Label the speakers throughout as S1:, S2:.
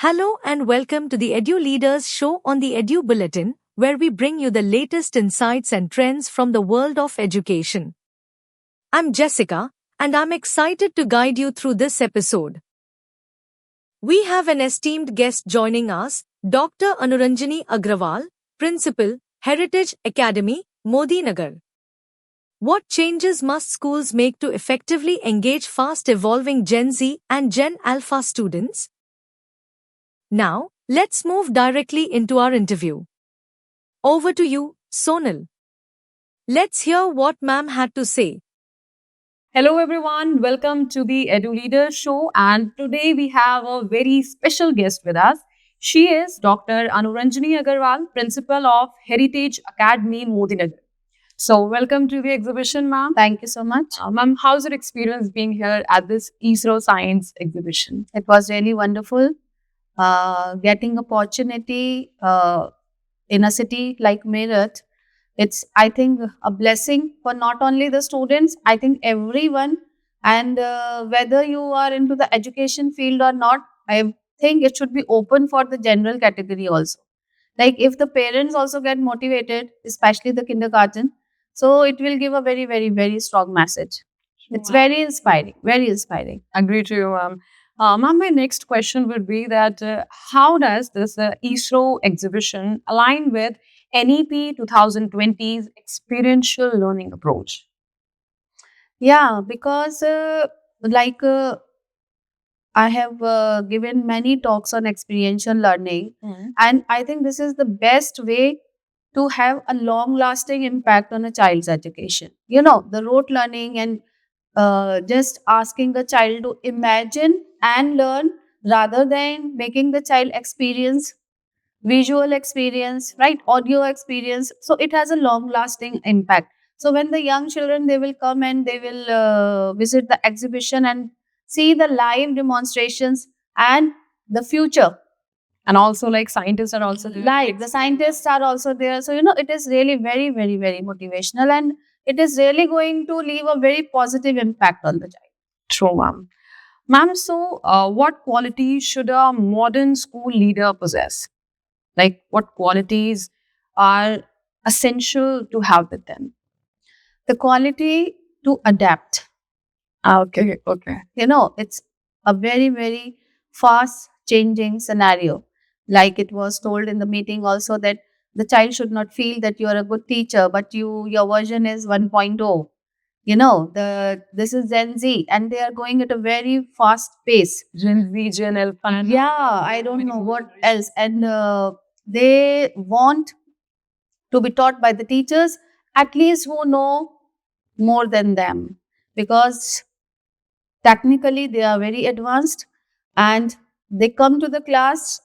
S1: Hello and welcome to the Edu Leaders Show on the Edu Bulletin, where we bring you the latest insights and trends from the world of education. I'm Jessica, and I'm excited to guide you through this episode. We have an esteemed guest joining us, Dr. Anuranjani Agrawal, Principal, Heritage Academy, Modinagar. What changes must schools make to effectively engage fast-evolving Gen Z and Gen Alpha students? Now, let's move directly into our interview. Over to you, Sonal. Let's hear what ma'am had to say.
S2: Hello, everyone. Welcome to the Edu Leaders Show. And today we have a very special guest with us. She is Dr. Anuranjani Agarwal, Principal of Heritage Academy, Modinagar. So, welcome to the exhibition, ma'am.
S3: Thank you so much.
S2: Ma'am, how's your experience being here at this ISRO Science exhibition?
S3: It was really wonderful getting opportunity in a city like Meerut. It's, I think, a blessing for not only the students, I think everyone. And whether you are into the education field or not, I think it should be open for the general category also. Like if the parents also get motivated, especially the kindergarten, so it will give a very, very, very strong message. It's very inspiring, very inspiring.
S2: Agree to you, ma'am. Ma'am, my next question would be that how does this ISRO exhibition align with NEP 2020's experiential learning approach?
S3: Yeah, because I have given many talks on experiential learning, and I think this is the best way to have a long lasting impact on a child's education. You know, the rote learning and just asking the child to imagine and learn rather than making the child experience visual experience, right, audio experience, so it has a long lasting impact. So when the young children, they will come and they will visit the exhibition and see the live demonstrations and the future.
S2: And also, like, scientists are also there.
S3: Like the scientists are also there, so you know, it is really very, very, very motivational, and it is really going to leave a very positive impact on the child.
S2: True, ma'am. Ma'am, so what qualities should a modern school leader possess? Like, what qualities are essential to have with them?
S3: The quality to adapt.
S2: Okay.
S3: You know, it's a very, very fast changing scenario. Like it was told in the meeting also, that the child should not feel that you are a good teacher, but your version is 1.0. You know, this is Gen Z and they are going at a very fast pace.
S2: Gen Z, Gen Alpha.
S3: Yeah, I don't know what else. And they want to be taught by the teachers, at least who know more than them, because technically they are very advanced and they come to the class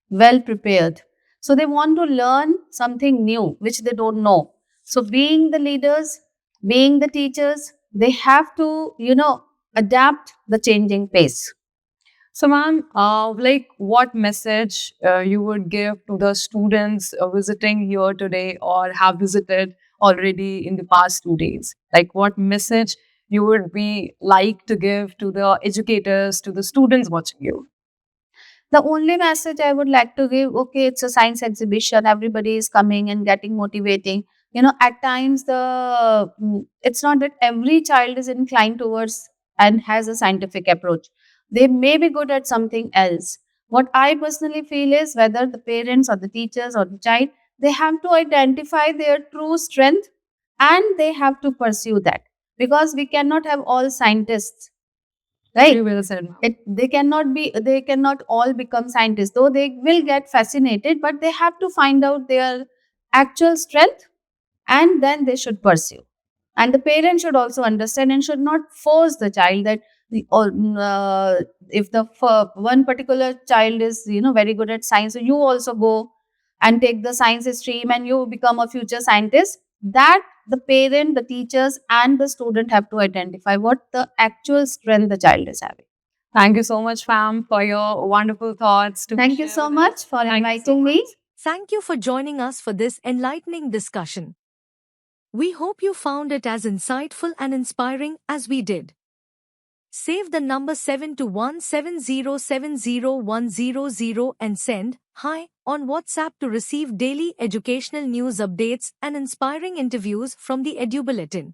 S3: well prepared. So they want to learn something new which they don't know. So being the leaders, being the teachers, they have to, you know, adapt the changing pace.
S2: So, ma'am, like, what message you would give to the students visiting here today or have visited already in the past 2 days? Like, what message you would be like to give to the educators, to the students watching you?
S3: The only message I would like to give, okay, it's a science exhibition, everybody is coming and getting motivating. You know, at times it's not that every child is inclined towards and has a scientific approach. They may be good at something else. What I personally feel is whether the parents or the teachers or the child, they have to identify their true strength and they have to pursue that, because we cannot have all scientists, right?
S2: Very well said, ma'am.
S3: They cannot all become scientists, though they will get fascinated, but they have to find out their actual strength and then they should pursue. And the parent should also understand and should not force the child that if the one particular child is, you know, very good at science, so you also go and take the science stream and you become a future scientist. That the parent, the teachers and the student have to identify what the actual strength the child is having.
S2: Thank you so much, fam, for your wonderful thoughts.
S3: Thank you so much for inviting me.
S1: Thank you for joining us for this enlightening discussion. We hope you found it as insightful and inspiring as we did. Save the number 72170701000 and send "Hi" on WhatsApp to receive daily educational news updates and inspiring interviews from the Edu Bulletin.